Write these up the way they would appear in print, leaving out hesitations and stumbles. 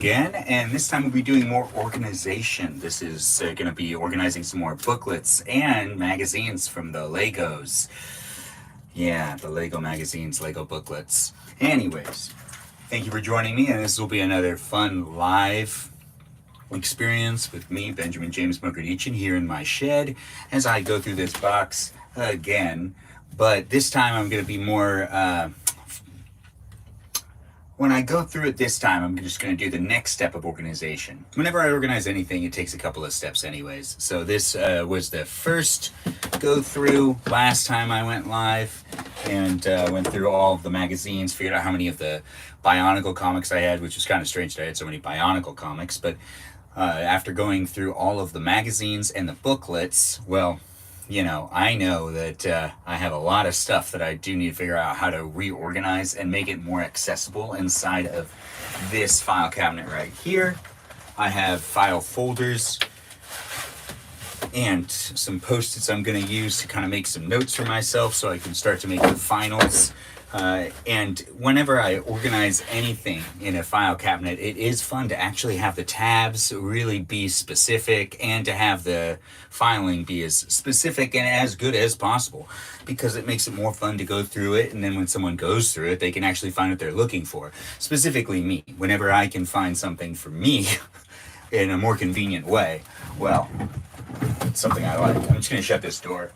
Again, and this time we'll be doing more organization. This is going to be organizing some more booklets and magazines from the Legos. Yeah, the Lego magazines, Lego booklets. Anyways, thank you for joining me, and this will be another fun live experience with me, Benjamin James Mukerdichin, here in my shed as I go through this box again. But this time I'm going to be more when I go through it this time, I'm just going to do the next step of organization. Whenever I organize anything, it takes a couple of steps anyways. So this was the first go through last time I went live, and went through all of the magazines, figured out how many of the Bionicle comics I had, which was kind of strange that I had so many Bionicle comics. But after going through all of the magazines and the booklets, well, I know that I have a lot of stuff that I do need to figure out how to reorganize and make it more accessible inside of this file cabinet right here. I have file folders and some post-its I'm going to use to kind of make some notes for myself so I can start to make the finals. And whenever I organize anything in a file cabinet, it is fun to actually have the tabs really be specific and to have the filing be as specific and as good as possible, because it makes it more fun to go through it, and then when someone goes through it, they can actually find what they're looking for. Specifically me, whenever I can find something for me in a more convenient way, well, it's something I like. I'm just going to shut this door.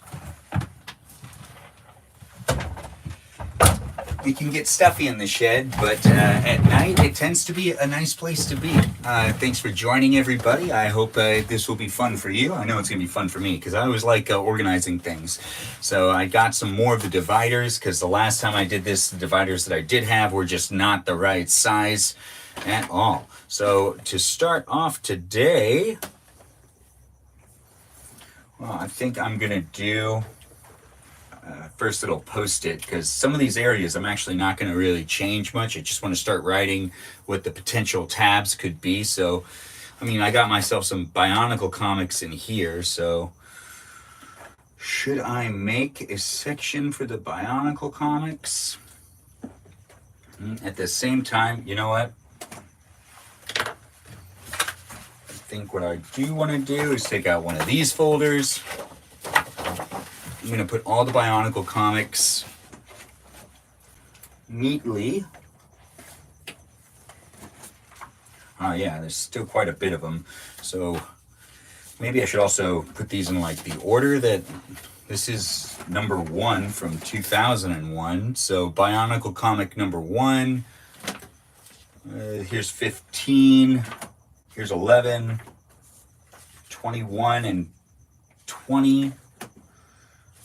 It can get stuffy in the shed, but at night it tends to be a nice place to be. Thanks for joining, everybody. I hope this will be fun for you. I know it's going to be fun for me because I always like organizing things. So I got some more of the dividers because the last time I did this, the dividers that I did have were just not the right size at all. So to start off today, well, I think I'm going to do first little post-it, because some of these areas I'm actually not going to really change much. I just want to start writing what the potential tabs could be. So, I mean, I got myself some Bionicle comics in here, so should I make a section for the Bionicle comics? At the same time, you know what? I think what I do want to do is take out one of these folders. I'm going to put all the Bionicle comics neatly. Oh yeah, there's still quite a bit of them. So maybe I should also put these in like the order that this is number 1 from 2001. So Bionicle comic number 1. Here's 15. Here's 11. 21 and 20.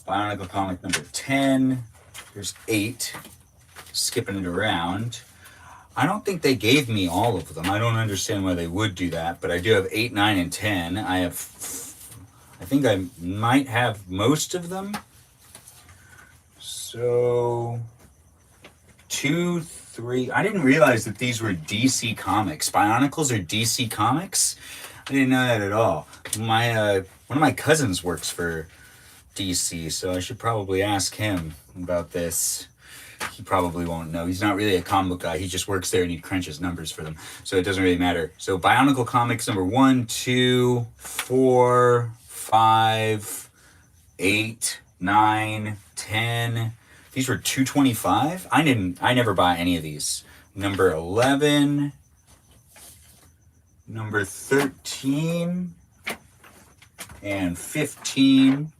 Bionicle comic number 10. There's 8. Skipping it around. I don't think they gave me all of them. I don't understand why they would do that, but I do have 8, 9, and 10. I think I might have most of them. So 2, 3. I didn't realize that these were DC Comics. Bionicles are DC Comics? I didn't know that at all. One of my cousins works for DC, so I should probably ask him about this. He probably won't know. He's not really a comic book guy. He just works there and he crunches numbers for them, so it doesn't really matter. So Bionicle comics number 1, 2, 4, 5, 8, 9, 10. These were $2.25. I never buy any of these. Number 11, number 13, and 15.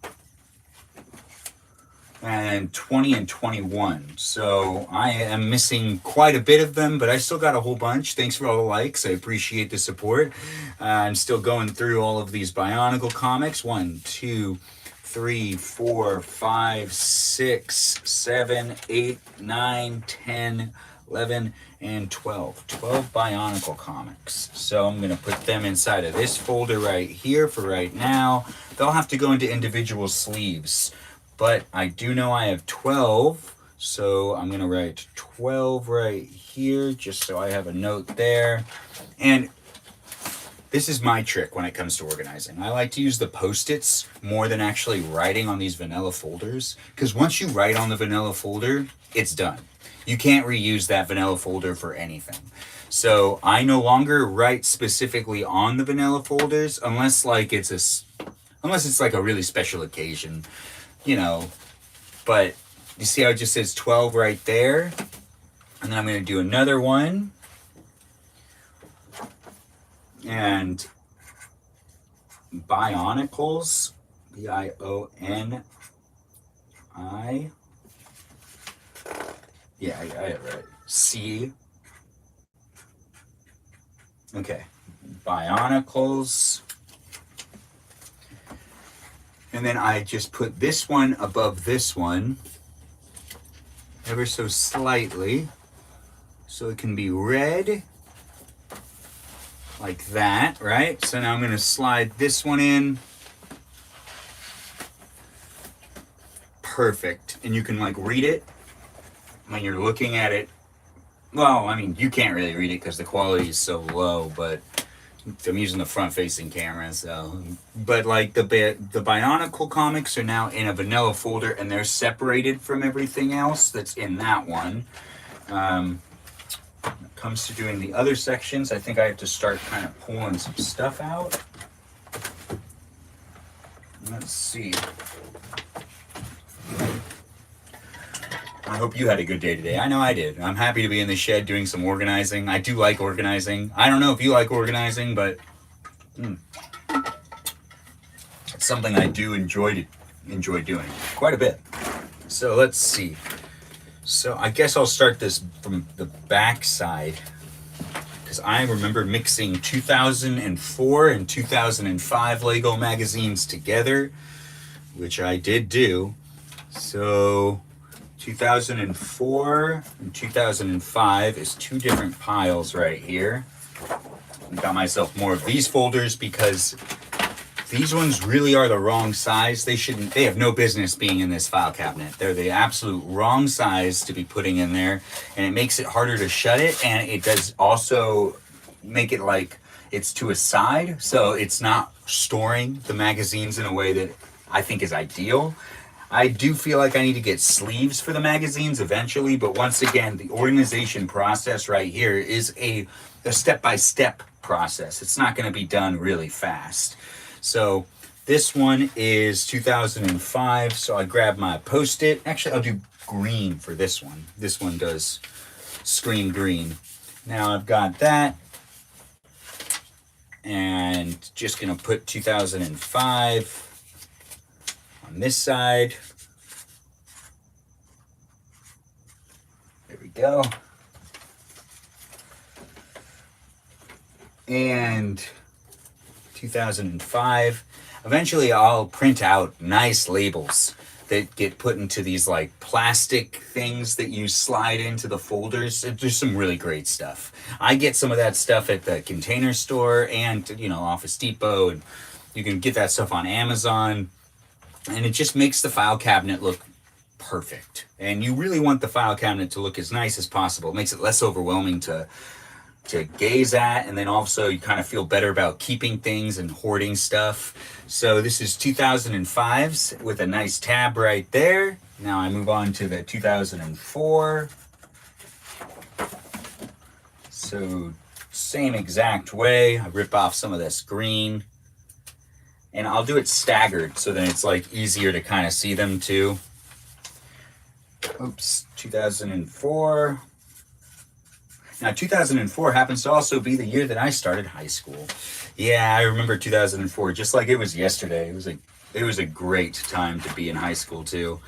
And 20 and 21. So I am missing quite a bit of them, but I still got a whole bunch. Thanks for all the likes. I appreciate the support. I'm still going through all of these Bionicle comics. 1, 2, 3, 4, 5, 6, 7, 8, 9, 10, 11, and 12. 12 Bionicle comics. So I'm going to put them inside of this folder right here for right now. They'll have to go into individual sleeves. But I do know I have 12, so I'm going to write 12 right here, just so I have a note there. And this is my trick when it comes to organizing. I like to use the Post-its more than actually writing on these vanilla folders, because once you write on the vanilla folder, it's done. You can't reuse that vanilla folder for anything. So I no longer write specifically on the vanilla folders unless like unless it's like a really special occasion, you know. But you see how it just says 12 right there? And then I'm going to do another one. And Bionicles, Bioni. Yeah, I got it right. C. Okay. Bionicles. And then I just put this one above this one, ever so slightly, so it can be red, like that, right? So now I'm going to slide this one in. Perfect. And you can like read it when you're looking at it. Well, I mean, you can't really read it because the quality is so low, but I'm using the front-facing camera, so. But like the Bionicle comics are now in a vanilla folder, and they're separated from everything else that's in that one. When it comes to doing the other sections, I think I have to start kind of pulling some stuff out. Let's see. I hope you had a good day today. I know I did. I'm happy to be in the shed doing some organizing. I do like organizing. I don't know if you like organizing, but it's something I do enjoy doing quite a bit. So let's see. So I guess I'll start this from the back side, because I remember mixing 2004 and 2005 Lego magazines together, which I did do. So 2004 and 2005 is two different piles right here. I got myself more of these folders because these ones really are the wrong size. They have no business being in this file cabinet. They're the absolute wrong size to be putting in there, and it makes it harder to shut it, and it does also make it like it's to a side, so it's not storing the magazines in a way that I think is ideal. I do feel like I need to get sleeves for the magazines eventually, but once again, the organization process right here is a step-by-step process. It's not going to be done really fast. So this one is 2005, so I grab my Post-it. Actually, I'll do green for this one. This one does screen green. Now I've got that, and just going to put 2005 on this side. There we go. And 2005. Eventually I'll print out nice labels that get put into these like plastic things that you slide into the folders. There's some really great stuff. I get some of that stuff at the Container Store and, Office Depot, and you can get that stuff on Amazon. And it just makes the file cabinet look perfect. And you really want the file cabinet to look as nice as possible. It makes it less overwhelming to gaze at, and then also you kind of feel better about keeping things and hoarding stuff. So this is 2005s with a nice tab right there. Now I move on to the 2004. So same exact way. I rip off some of this green. And I'll do it staggered so then it's like easier to kind of see them too. Oops, 2004. Now 2004 happens to also be the year that I started high school. Yeah, I remember 2004 just like it was yesterday. It was a great time to be in high school too.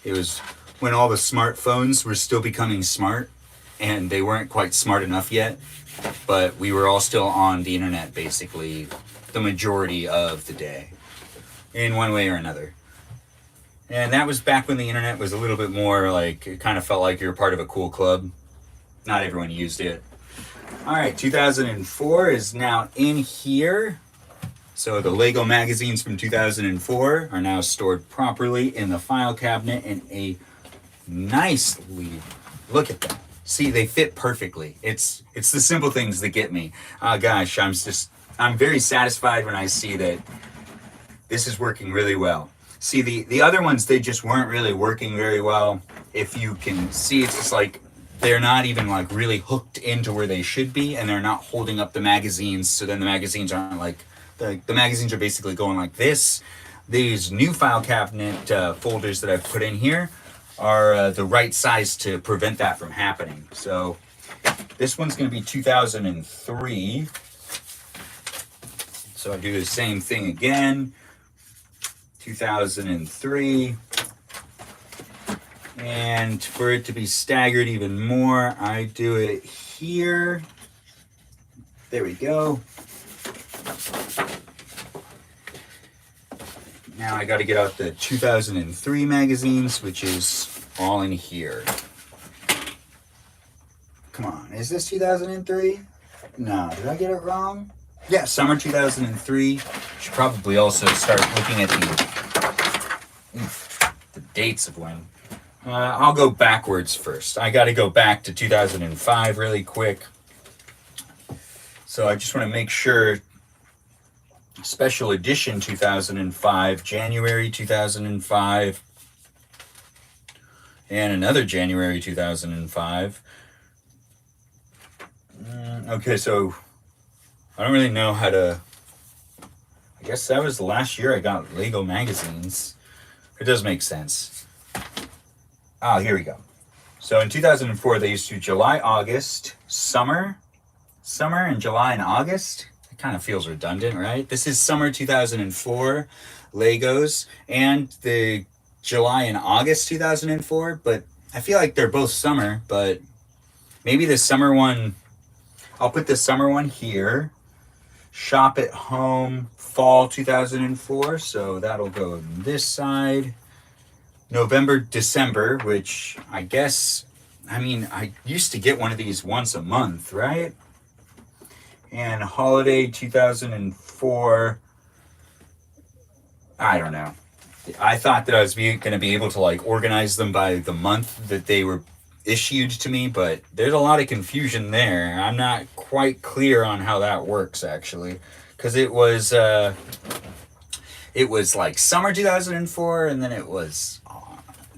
It was when all the smartphones were still becoming smart, and they weren't quite smart enough yet, but we were all still on the internet basically the majority of the day, in one way or another. And that was back when the internet was a little bit more like, it kind of felt like you were part of a cool club. Not everyone used it. All right, 2004 is now in here. So the Lego magazines from 2004 are now stored properly in the file cabinet in a nicely, look at that. See, they fit perfectly. It's the simple things that get me. Oh gosh, I'm very satisfied when I see that this is working really well. See, the other ones, they just weren't really working very well. If you can see, it's just like they're not even like really hooked into where they should be, and they're not holding up the magazines, so then the magazines aren't like, the magazines are basically going like this. These new file cabinet folders that I've put in here are the right size to prevent that from happening. So this one's going to be 2003. So I do the same thing again. 2003. And for it to be staggered even more, I do it here. There we go. Now I got to get out the 2003 magazines, which is all in here. Come on, is this 2003? No, did I get it wrong? Yeah, summer 2003. Should probably also start looking at the dates of when. I'll go backwards first. I got to go back to 2005 really quick. So I just want to make sure. Special edition 2005, January 2005, and another January 2005. Okay, so I don't really know how to. I guess that was the last year I got Lego magazines. It does make sense. Ah, here we go. So in 2004, they used to July, August, summer, and July and August. It kind of feels redundant, right? This is summer 2004 Legos and the July and August 2004, but I feel like they're both summer, but maybe the summer one, I'll put the summer one here. Shop at Home fall 2004, so that'll go on this side. November, December, which I guess, I mean, I used to get one of these once a month, right? And holiday 2004, I don't know. I thought that I was going to be able to like organize them by the month that they were issued to me, but there's a lot of confusion there. I'm not quite clear on how that works actually, because it was like summer 2004, and then it was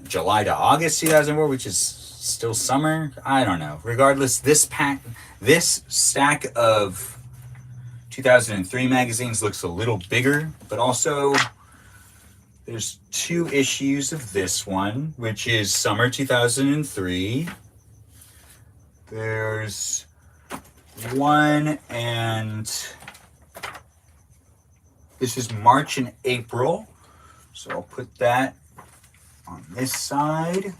July to August 2004, which is still summer. I don't know. Regardless, this stack of 2003 magazines looks a little bigger, but also there's 2 issues of this one, which is summer 2003. There's one, and this is March and April. So I'll put that on this side.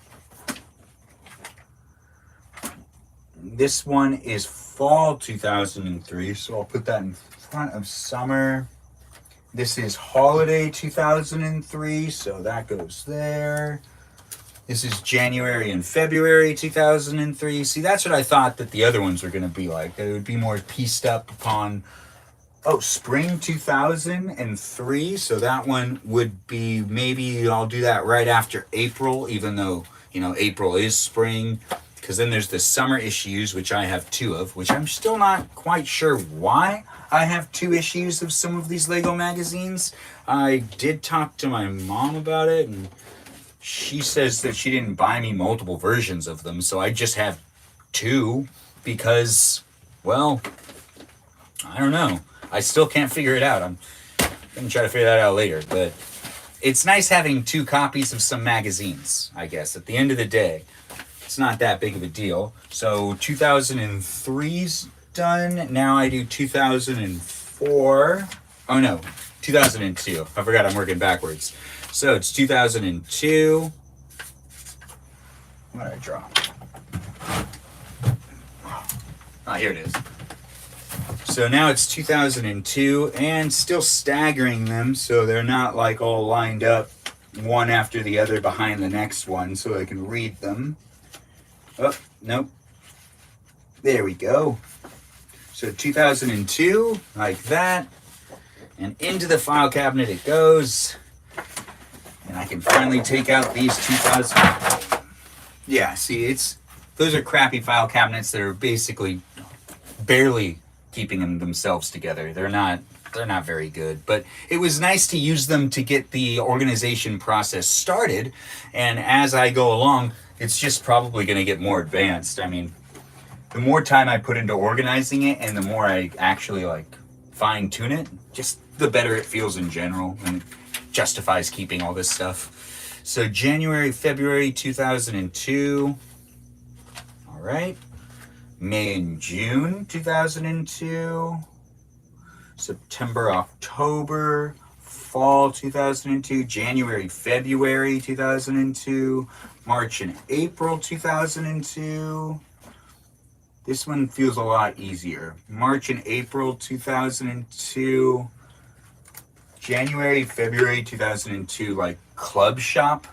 This one is fall 2003, so I'll put that in front of summer. This is holiday 2003, so that goes there. This is January and February 2003. See, that's what I thought that the other ones were going to be like. They would be more pieced up upon, spring 2003. So that one would be, maybe I'll do that right after April, even though, April is spring. Because then there's the summer issues, which I have 2 of, which I'm still not quite sure why I have 2 issues of some of these Lego magazines. I did talk to my mom about it, and she says that she didn't buy me multiple versions of them, so I just have 2 because, well, I don't know. I still can't figure it out. I'm going to try to figure that out later, but it's nice having 2 copies of some magazines, I guess, at the end of the day. It's not that big of a deal. So 2003's done. Now I do 2004. Oh no, 2002. I forgot I'm working backwards. So it's 2002. What did I draw? Here it is. So now it's 2002, and still staggering them so they're not like all lined up one after the other behind the next one so I can read them. Oh, nope. There we go. So 2002, like that. And into the file cabinet it goes. And I can finally take out these 2000. Yeah, see, those are crappy file cabinets that are basically barely keeping themselves together. They're not very good, but it was nice to use them to get the organization process started. And as I go along, it's just probably going to get more advanced. I mean, the more time I put into organizing it and the more I actually like fine tune it, just the better it feels in general and justifies keeping all this stuff. So January, February 2002. All right. May and June 2002. September, October, fall 2002, January, February 2002, March and April 2002. This one feels a lot easier. March and April 2002, January, February 2002, like Club Shop.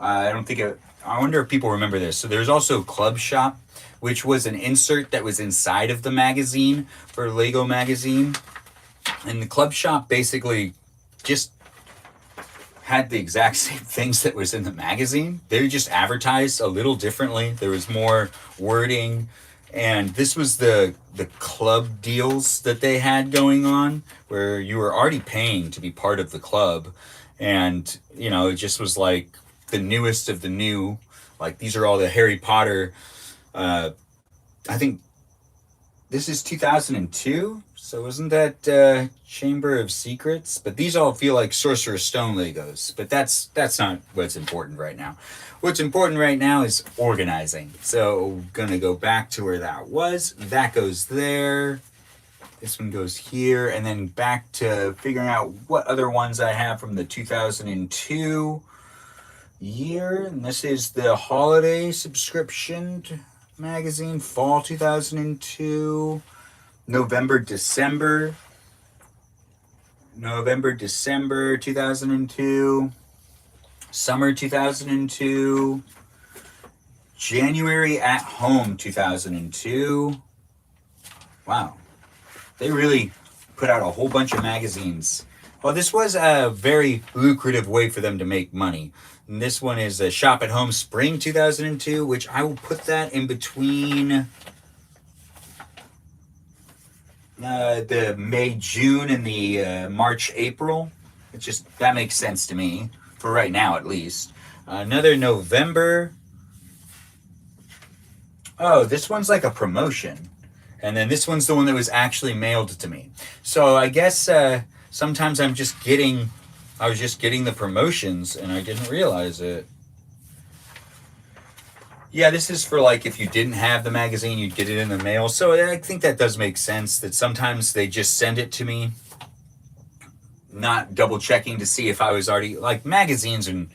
I don't think it, I wonder if people remember this. So there's also Club Shop, which was an insert that was inside of the magazine for Lego magazine. And the Club Shop basically just had the exact same things that was in the magazine. They just advertised a little differently. There was more wording. And this was the club deals that they had going on, where you were already paying to be part of the club. And, you know, it just was like the newest of the new. Like, these are all the Harry Potter. I think this is 2002. So isn't that Chamber of Secrets? But these all feel like Sorcerer's Stone Legos. But that's not what's important right now. What's important right now is organizing. So gonna go back to where that was. That goes there. This one goes here. And then back to figuring out what other ones I have from the 2002 year. And this is the holiday subscription magazine, fall 2002. November, December 2002, summer 2002, January at home 2002. Wow. They really put out a whole bunch of magazines. Well, this was a very lucrative way for them to make money. And this one is a shop at home spring 2002, which I will put that in between the May, June, and the March, April. It just, that makes sense to me, for right now at least. Another November. Oh, this one's like a promotion. And then this one's the one that was actually mailed to me. So I guess sometimes I was just getting the promotions and I didn't realize it. Yeah, this is for like if you didn't have the magazine, you'd get it in the mail. So I think that does make sense that sometimes they just send it to me, not double checking to see if I was already, like magazines in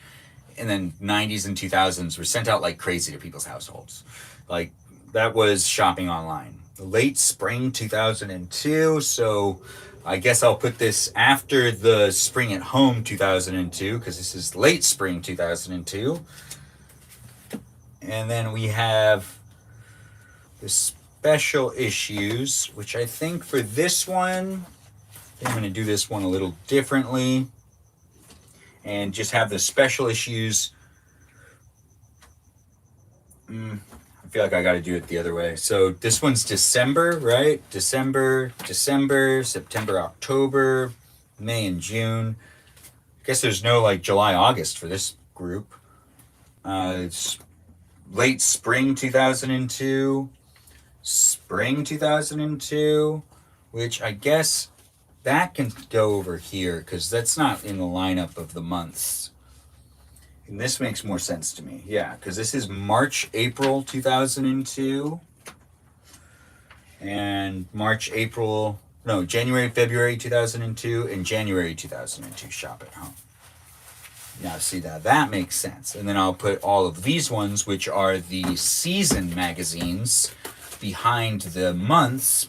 the 90s and 2000s were sent out like crazy to people's households. Like that was shopping online. Late spring 2002. So I guess I'll put this after the spring at home 2002 because this is late spring 2002. And then we have the special issues, which I think for this one, I'm going to do this one a little differently and just have the special issues. I feel like I got to do it the other way. So this one's December, right? December, September, October, May, and June. I guess there's no like July, August for this group. It's late spring 2002, spring 2002, which I guess that can go over here because that's not in the lineup of the months. And this makes more sense to me. Yeah, because this is March, April 2002. And January, February 2002, and January 2002 shop at home. Now, see, now that makes sense. And then I'll put all of these ones, which are the season magazines, behind the months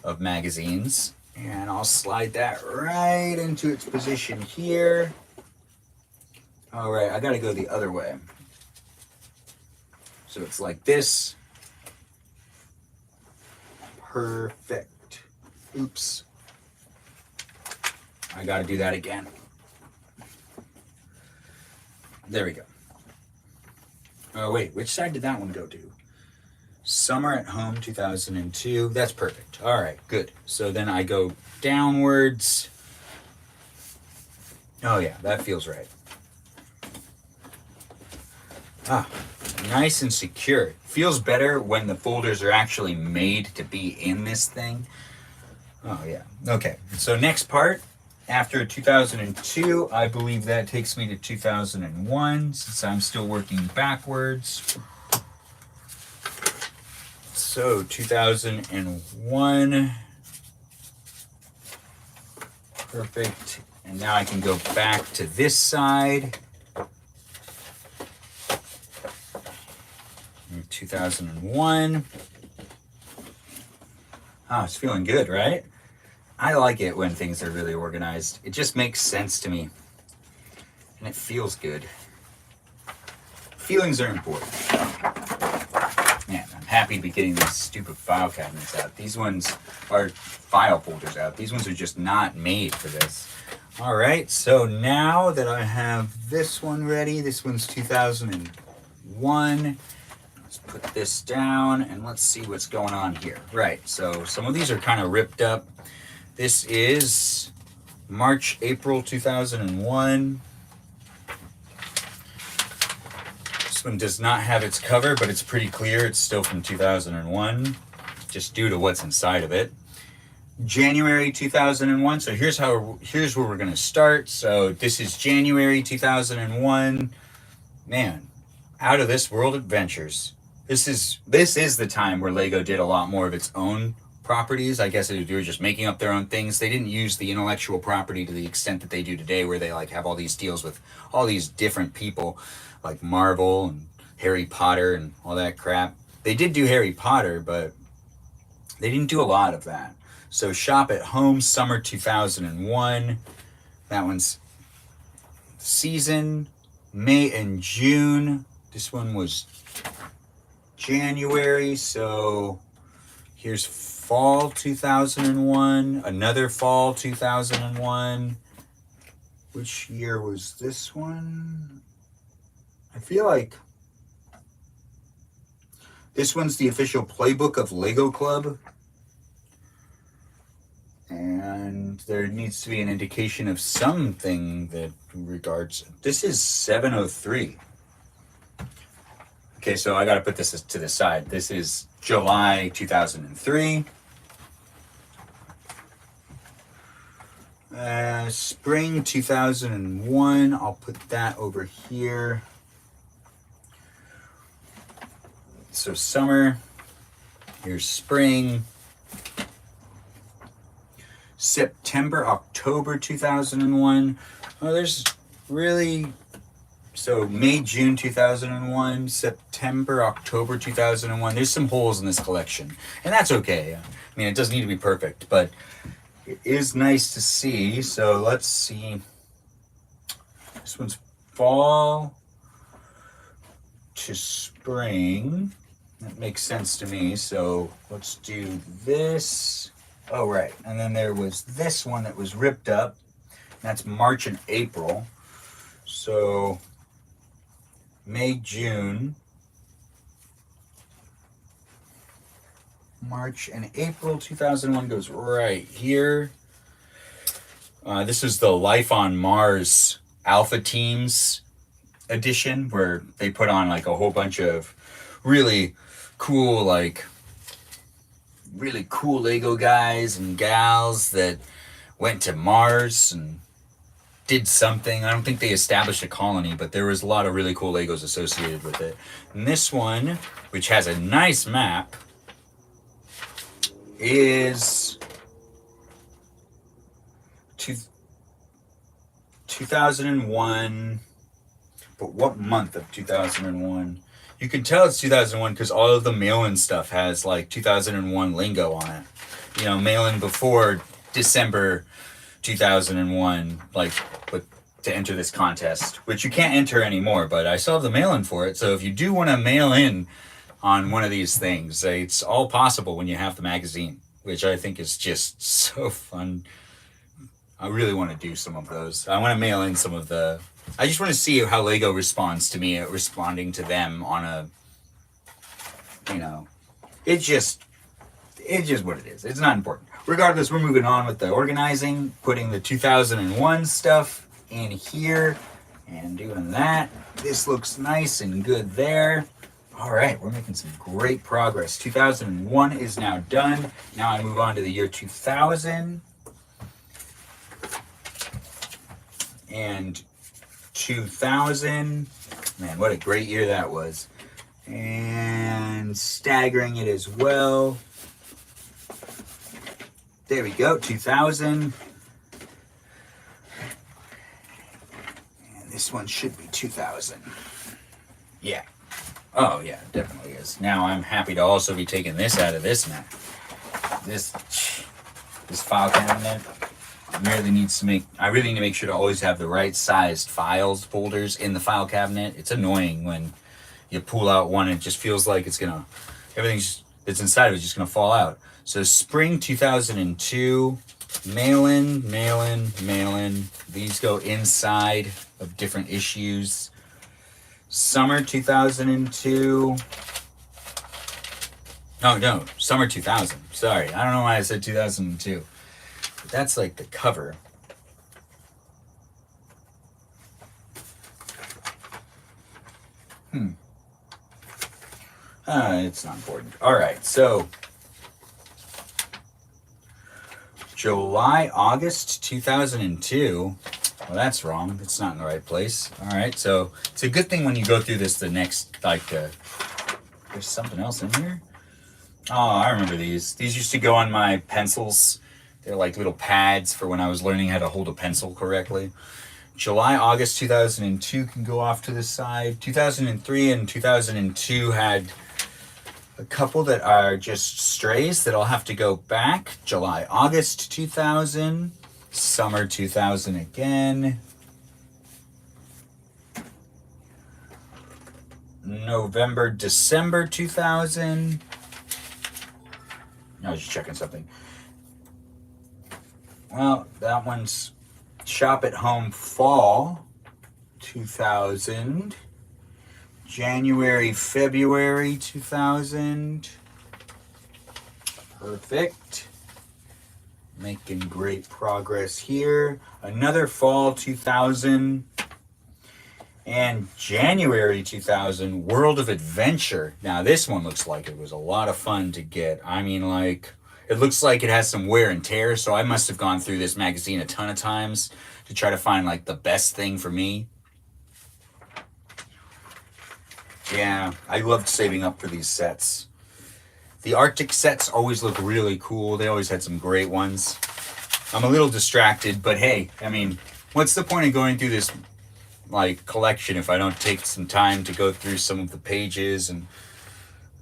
of magazines. And I'll slide that right into its position here. All right, I got to go the other way. So it's like this. Perfect. Oops. I got to do that again. There we go. Oh, wait, which side did that one go to? Summer at home 2002. That's perfect. All right, good. So then I go downwards. Oh, yeah, that feels right. Ah, nice and secure. Feels better when the folders are actually made to be in this thing. Oh yeah. Okay. So next part, after 2002, I believe that takes me to 2001, since I'm still working backwards. So 2001. Perfect. And now I can go back to this side. 2001. Oh, it's feeling good, right? I like it when things are really organized. It just makes sense to me. And it feels good. Feelings are important. Man, I'm happy to be getting these stupid file cabinets out. These ones are file folders out. These ones are just not made for this. All right, so now that I have this one ready, this one's 2001. Let's put this down and let's see what's going on here. Right, so some of these are kind of ripped up. This is March, April 2001. This one does not have its cover, but it's pretty clear it's still from 2001, just due to what's inside of it. January 2001. So here's where we're gonna start. So this is January 2001. Man, out of this world adventures. This is the time where Lego did a lot more of its own properties. I guess they were just making up their own things. They didn't use the intellectual property to the extent that they do today, where they like have all these deals with all these different people, like Marvel and Harry Potter and all that crap. They did do Harry Potter, but they didn't do a lot of that. So Shop at Home, summer 2001. That one's season, May and June. This one was January, so here's fall 2001, another fall 2001. Which year was this one? I feel like this one's the official playbook of Lego Club. And there needs to be an indication of something that regards. This is 703. Okay, so I got to put this to the side. This is July 2003. Spring 2001. I'll put that over here. So summer. Here's spring. September, October 2001. Oh, there's really... So May, June 2001, September, October 2001. There's some holes in this collection. And that's okay. I mean, it doesn't need to be perfect, but it is nice to see. So let's see. This one's fall to spring. That makes sense to me. So let's do this. Oh, right. And then there was this one that was ripped up. That's March and April. So May, June. March and April 2001 goes right here. This is the Life on Mars Alpha Teams edition, where they put on like a whole bunch of really cool Lego guys and gals that went to Mars and did something. I don't think they established a colony, but there was a lot of really cool Legos associated with it. And this one, which has a nice map, is 2001. But what month of 2001? You can tell it's 2001 because all of the mail-in stuff has like 2001 lingo on it. You know, mail-in before December 2001, like, but to enter this contest, which you can't enter anymore, but I still have the mail-in for it. So if you do want to mail in on one of these things, it's all possible when you have the magazine, which I think is just so fun. I really want to do some of those. I want to mail in some of the... I just want to see how Lego responds to me responding to them on a, you know, it's just what it is. It's not important. Regardless, we're moving on with the organizing, putting the 2001 stuff in here. And doing that, this looks nice and good there. All right, we're making some great progress. 2001 is now done. Now I move on to the year 2000. And 2000, man, what a great year that was. And staggering it as well. There we go, 2000. And this one should be 2000. Yeah. Oh, yeah, definitely is. Now I'm happy to also be taking this out of this map. This file cabinet really needs to I really need to make sure to always have the right sized files folders in the file cabinet. It's annoying when you pull out one and it just feels like everything that's inside of it is just gonna fall out. So spring 2002, mail-in. These go inside of different issues. Summer 2002. No, summer 2000. Sorry, I don't know why I said 2002. But that's like the cover. It's not important. All right, so July, August 2002. Well, that's wrong. It's not in the right place. All right, so it's a good thing when you go through this, there's something else in here. Oh, I remember these. These used to go on my pencils. They're like little pads for when I was learning how to hold a pencil correctly. July, August 2002 can go off to the side. 2003 and 2002 had a couple that are just strays that I'll have to go back. July, August 2000. Summer 2000 again. November, December 2000. I was just checking something. Well, that one's Shop at Home Fall 2000. January, February 2000. Perfect. Making great progress here. Another fall 2000. And January 2000, World of Adventure. Now this one looks like it was a lot of fun to get. I mean, like, it looks like it has some wear and tear, so I must have gone through this magazine a ton of times to try to find like the best thing for me. Yeah, I loved saving up for these sets. The Arctic sets always look really cool. They always had some great ones. I'm a little distracted, but hey, I mean, what's the point of going through this like collection if I don't take some time to go through some of the pages and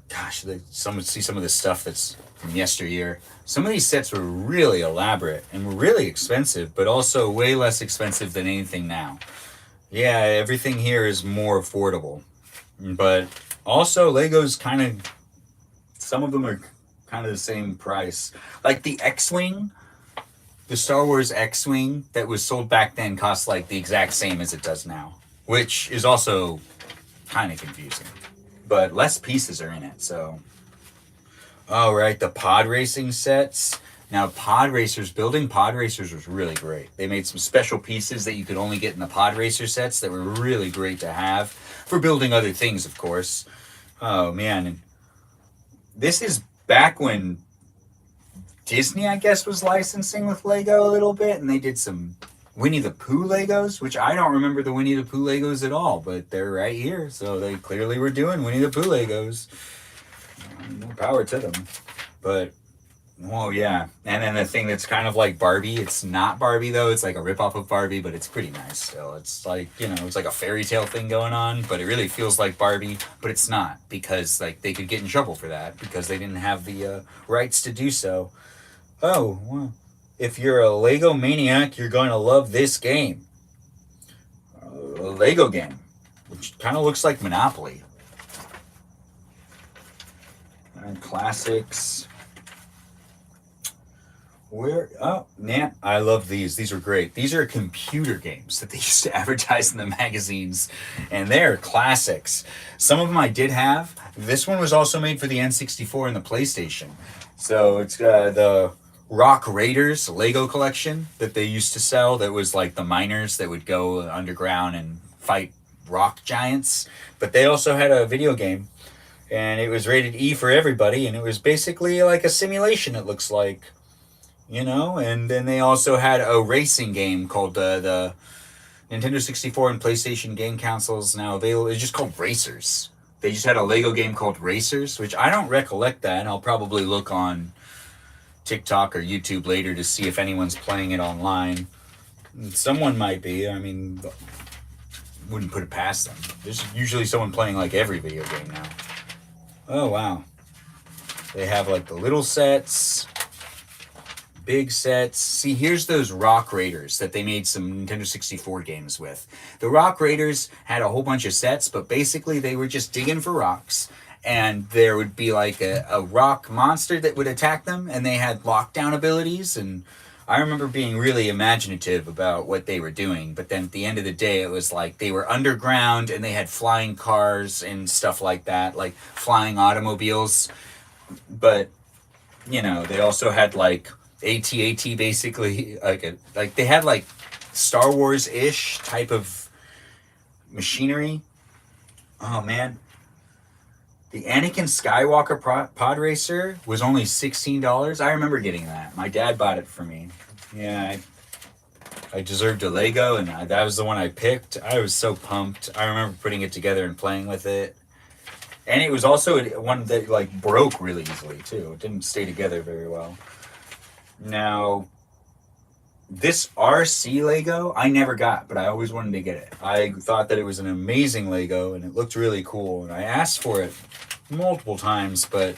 gosh, see some of the stuff that's from yesteryear. Some of these sets were really elaborate and were really expensive, but also way less expensive than anything now. Yeah, everything here is more affordable, but also Lego's some of them are kind of the same price. Like the X-Wing, the Star Wars X-Wing that was sold back then cost like the exact same as it does now, which is also kind of confusing. But less pieces are in it, so. All right, the pod racing sets. Now, building pod racers was really great. They made some special pieces that you could only get in the pod racer sets that were really great to have for building other things, of course. Oh, man. This is back when Disney, I guess, was licensing with Lego a little bit, and they did some Winnie the Pooh Legos, which I don't remember the Winnie the Pooh Legos at all, but they're right here, so they clearly were doing Winnie the Pooh Legos. More power to them. But, oh yeah. And then the thing that's kind of like Barbie, it's not Barbie though, it's like a ripoff of Barbie, but it's pretty nice still. It's like, it's like a fairy tale thing going on, but it really feels like Barbie, but it's not, because like they could get in trouble for that, because they didn't have the rights to do so. Oh, well, if you're a Lego maniac, you're going to love this game. A Lego game, which kind of looks like Monopoly. And classics. I love these. These are great. These are computer games that they used to advertise in the magazines, and they're classics. Some of them I did have. This one was also made for the N64 and the PlayStation. So it's the Rock Raiders Lego collection that they used to sell. That was like the miners that would go underground and fight rock giants. But they also had a video game, and it was rated E for everybody, and it was basically like a simulation, it looks like, you know. And then they also had a racing game called the Nintendo 64 and PlayStation game consoles now available. It's just called Racers. They just had a Lego game called Racers, which I don't recollect that, and I'll probably look on TikTok or YouTube later to see if anyone's playing it online. Someone might be. I mean, wouldn't put it past them. There's usually someone playing like every video game now. Oh, wow. They have like the little sets, big sets. See, here's those Rock Raiders that they made some Nintendo 64 games with. The Rock Raiders had a whole bunch of sets, but basically they were just digging for rocks. And there would be like a rock monster that would attack them, and they had lockdown abilities. And I remember being really imaginative about what they were doing. But then at the end of the day, it was like they were underground, and they had flying cars and stuff like that, like flying automobiles. But, you know, they also had like AT-AT basically, like they had like Star Wars-ish type of machinery. Oh, man. The Anakin Skywalker pod racer was only $16. I remember getting that. My dad bought it for me. Yeah, I deserved a Lego, and that was the one I picked. I was so pumped. I remember putting it together and playing with it. And it was also one that like broke really easily too. It didn't stay together very well. Now, this RC Lego I never got, but I always wanted to get it. I thought that it was an amazing Lego, and it looked really cool. And I asked for it multiple times, but,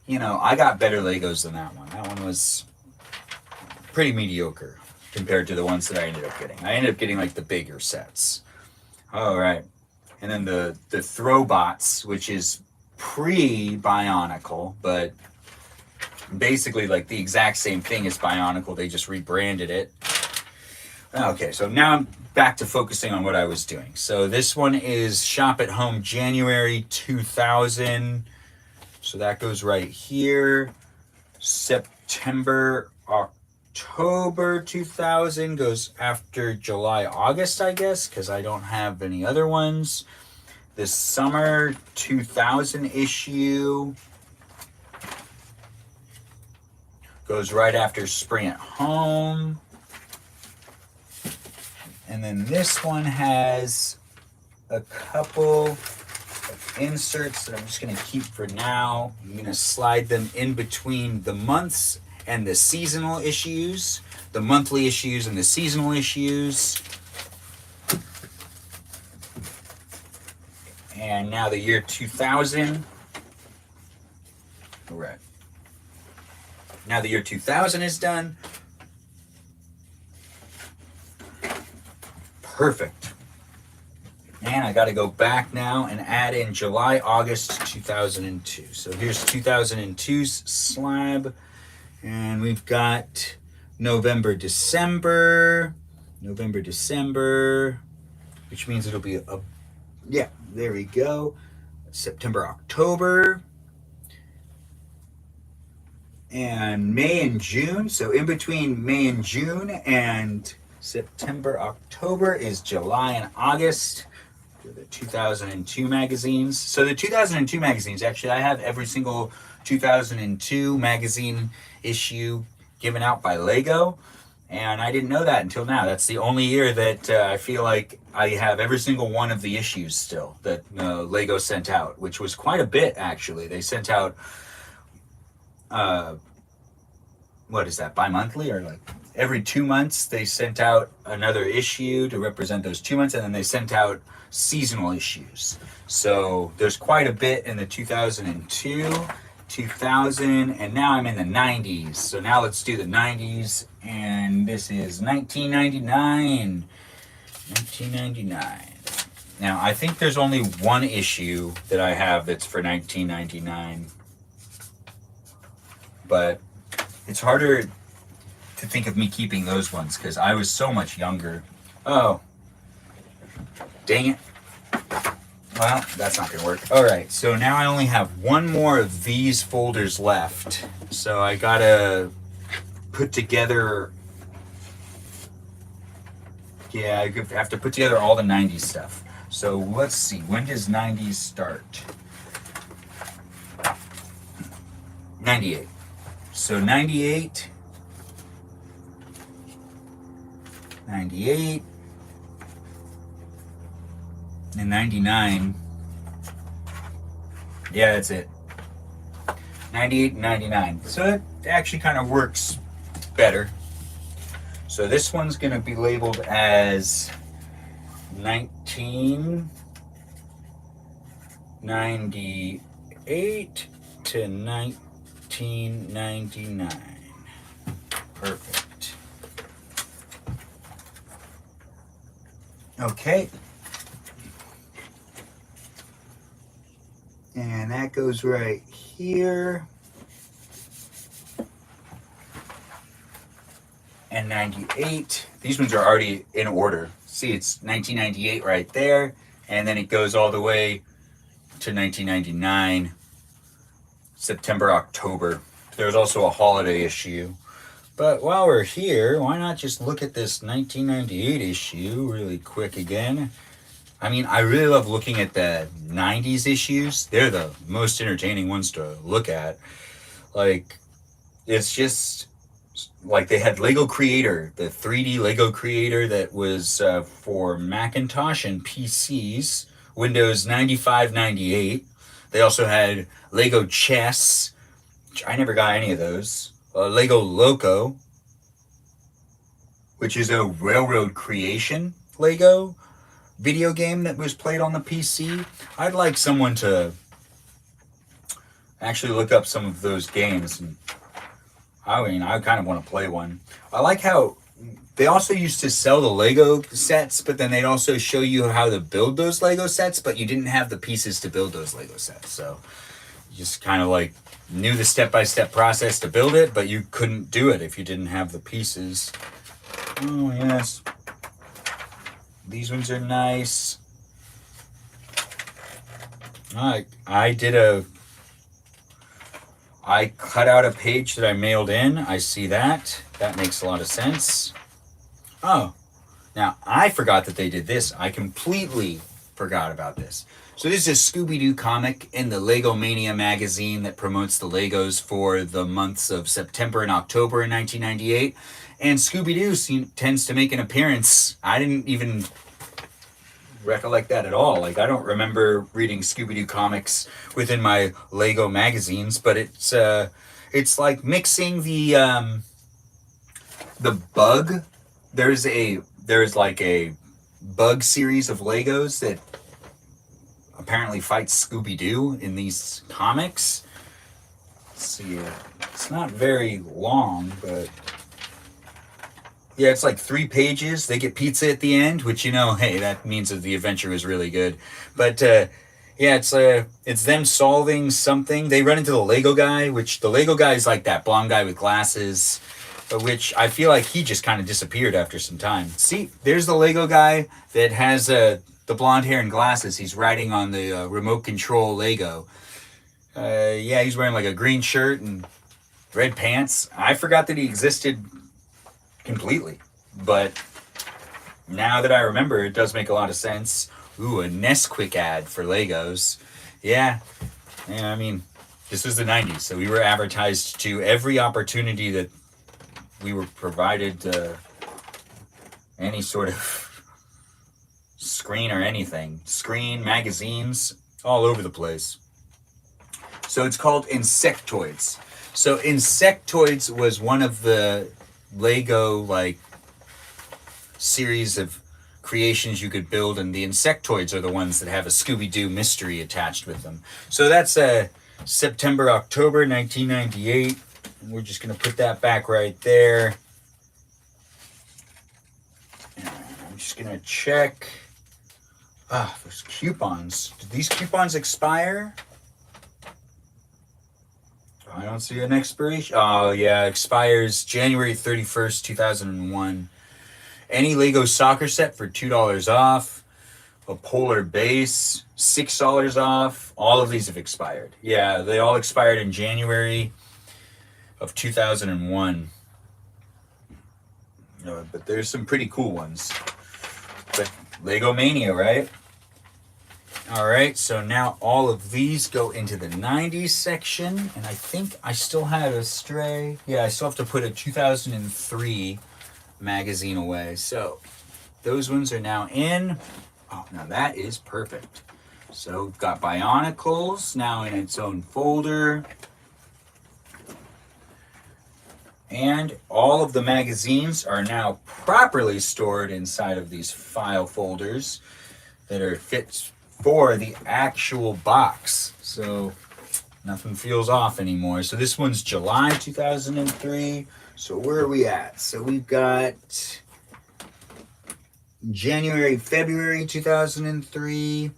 you know, I got better Legos than that one. That one was pretty mediocre compared to the ones that I ended up getting. I ended up getting like the bigger sets. All right. And then the Throwbots, which is pre-Bionicle, but basically like the exact same thing as Bionicle. They just rebranded it. Okay, so now I'm back to focusing on what I was doing. So this one is Shop at Home January 2000. So that goes right here. September, October 2000 goes after July, August, I guess, because I don't have any other ones. The Summer 2000 issue goes right after Spring at Home. And then this one has a couple of inserts that I'm just going to keep for now. I'm going to slide them in between the months and the seasonal issues, the monthly issues and the seasonal issues. And now the year 2000. All right. Now the year 2000 is done. Perfect. And I got to go back now and add in July, August 2002. So here's 2002's slab. And we've got November, December, which means it'll be yeah, there we go. September, October. And May and June. So in between May and June and September, October is July and August for the 2002 magazines. So the 2002 magazines, actually, I have every single 2002 magazine issue given out by Lego. And I didn't know that until now. That's the only year that I feel like I have every single one of the issues still that Lego sent out, which was quite a bit, actually. They sent out, what is that, bi-monthly or like every 2 months they sent out another issue to represent those 2 months, and then they sent out seasonal issues. So there's quite a bit in the 2002, 2000, and now I'm in the 90s. So now let's do the 90s, and this is 1999. 1999. Now I think there's only one issue that I have that's for 1999, but it's harder to think of me keeping those ones because I was so much younger. Oh, dang it. Well, that's not gonna work. All right, so now I only have one more of these folders left. So I gotta put together, Yeah, I have to put together all the 90s stuff. So let's see, when does 90s start? 98. So 98, 98, and 99. Yeah, that's it. 98 and 99. So it actually kind of works better. So this one's going to be labeled as 1998 to 1999. Perfect. Okay. And that goes right here. And 98. These ones are already in order. See, it's 1998 right there. And then it goes all the way to 1999. September, October. There's also a holiday issue. But while we're here, why not just look at this 1998 issue really quick again? I mean, I really love looking at the 90s issues. They're the most entertaining ones to look at. Like, it's just, like, they had Lego Creator, the 3D Lego Creator that was for Macintosh and PCs, Windows 95, 98. They also had Lego Chess, which I never got any of those. Lego Loco, which is a railroad creation Lego video game that was played on the PC. I'd like someone to actually look up some of those games. And I mean, I kind of want to play one. I like how they also used to sell the Lego sets, but then they'd also show you how to build those Lego sets, but you didn't have the pieces to build those Lego sets. So you just kind of like knew the step-by-step process to build it, but you couldn't do it if you didn't have the pieces. Oh, yes. These ones are nice. I cut out a page that I mailed in. I see that. That makes a lot of sense. Oh, now I forgot that they did this. I completely forgot about this. So this is a Scooby-Doo comic in the Lego Mania magazine that promotes the Legos for the months of September and October in 1998. And Scooby-Doo tends to make an appearance. I didn't even recollect that at all. Like, I don't remember reading Scooby-Doo comics within my Lego magazines, but it's like mixing the bug. There's like a bug series of Legos that apparently fights Scooby-Doo in these comics. Let's see, it's not very long, but yeah, it's like 3 pages. They get pizza at the end, which, you know, hey, that means that the adventure was really good. But yeah, it's them solving something. They run into the Lego guy, which the Lego guy is like that blonde guy with glasses, which I feel like he just kind of disappeared after some time. See, there's the Lego guy that has the blonde hair and glasses. He's riding on the remote control Lego. Yeah, he's wearing like a green shirt and red pants. I forgot that he existed completely, but now that I remember, it does make a lot of sense. Ooh, a Nesquik ad for Legos. Yeah, I mean, this was the 90s, so we were advertised to every opportunity that we were provided any sort of screen or anything. Screen, magazines, all over the place. So it's called Insectoids. So Insectoids was one of the Lego, like, series of creations you could build, and the Insectoids are the ones that have a Scooby-Doo mystery attached with them. So that's September, October 1998. We're just going to put that back right there. And I'm just going to check. Those coupons. Did these coupons expire? I don't see an expiration. Oh, yeah, expires January 31st, 2001. Any Lego soccer set for $2 off. A polar base, $6 off. All of these have expired. Yeah, they all expired in January of 2001. But there's some pretty cool ones. but Lego Mania, right? All right, so now all of these go into the 90s section, and I think I still had a stray. Yeah, I still have to put a 2003 magazine away. So those ones are now in. Oh, now that is perfect. So we've got Bionicles now in its own folder. And all of the magazines are now properly stored inside of these file folders that are fit for the actual box. So nothing feels off anymore. So this one's July 2003. So where are we at? So we've got January, February 2003.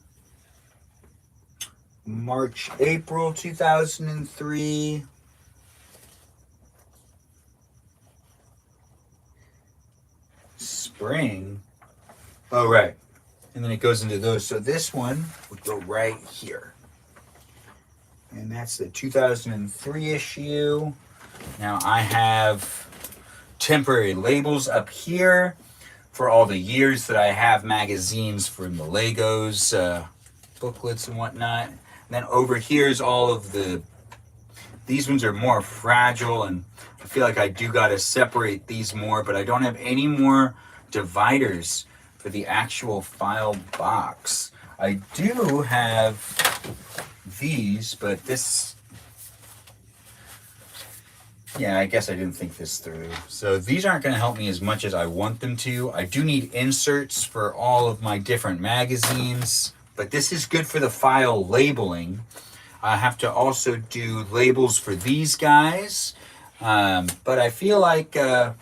March, April 2003. Spring. Oh, right. And then it goes into those. So this one would go right here. And that's the 2003 issue. Now I have temporary labels up here for all the years that I have magazines from the Legos, booklets and whatnot. And then over here is all of these ones are more fragile, and I feel like I do got to separate these more, but I don't have any more dividers for the actual file box. I do have these, but this, yeah, I guess I didn't think this through. So these aren't going to help me as much as I want them to. I do need inserts for all of my different magazines, but this is good for the file labeling. I have to also do labels for these guys, but I feel like I'm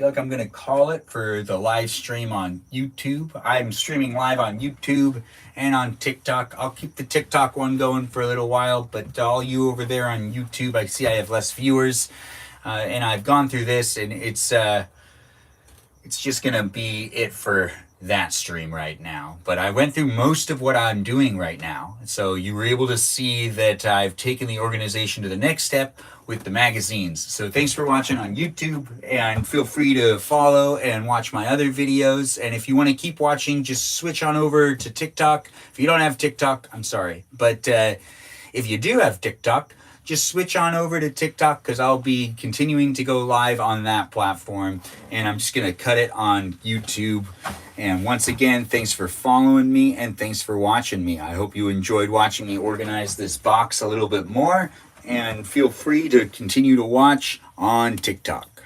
gonna call it for the live stream on YouTube. I'm streaming live on YouTube and on TikTok. I'll keep the TikTok one going for a little while, but all you over there on YouTube, I see I have less viewers, and I've gone through this, and it's just gonna be it for that stream right now. But I went through most of what I'm doing right now, so you were able to see that I've taken the organization to the next step with the magazines. So thanks for watching on YouTube, and feel free to follow and watch my other videos. And if you want to keep watching, just switch on over to TikTok. If you don't have TikTok, I'm sorry, but if you do have TikTok, just switch on over to TikTok, because I'll be continuing to go live on that platform, and I'm just going to cut it on YouTube. And once again, thanks for following me, and thanks for watching me. I hope you enjoyed watching me organize this box a little bit more, and feel free to continue to watch on TikTok.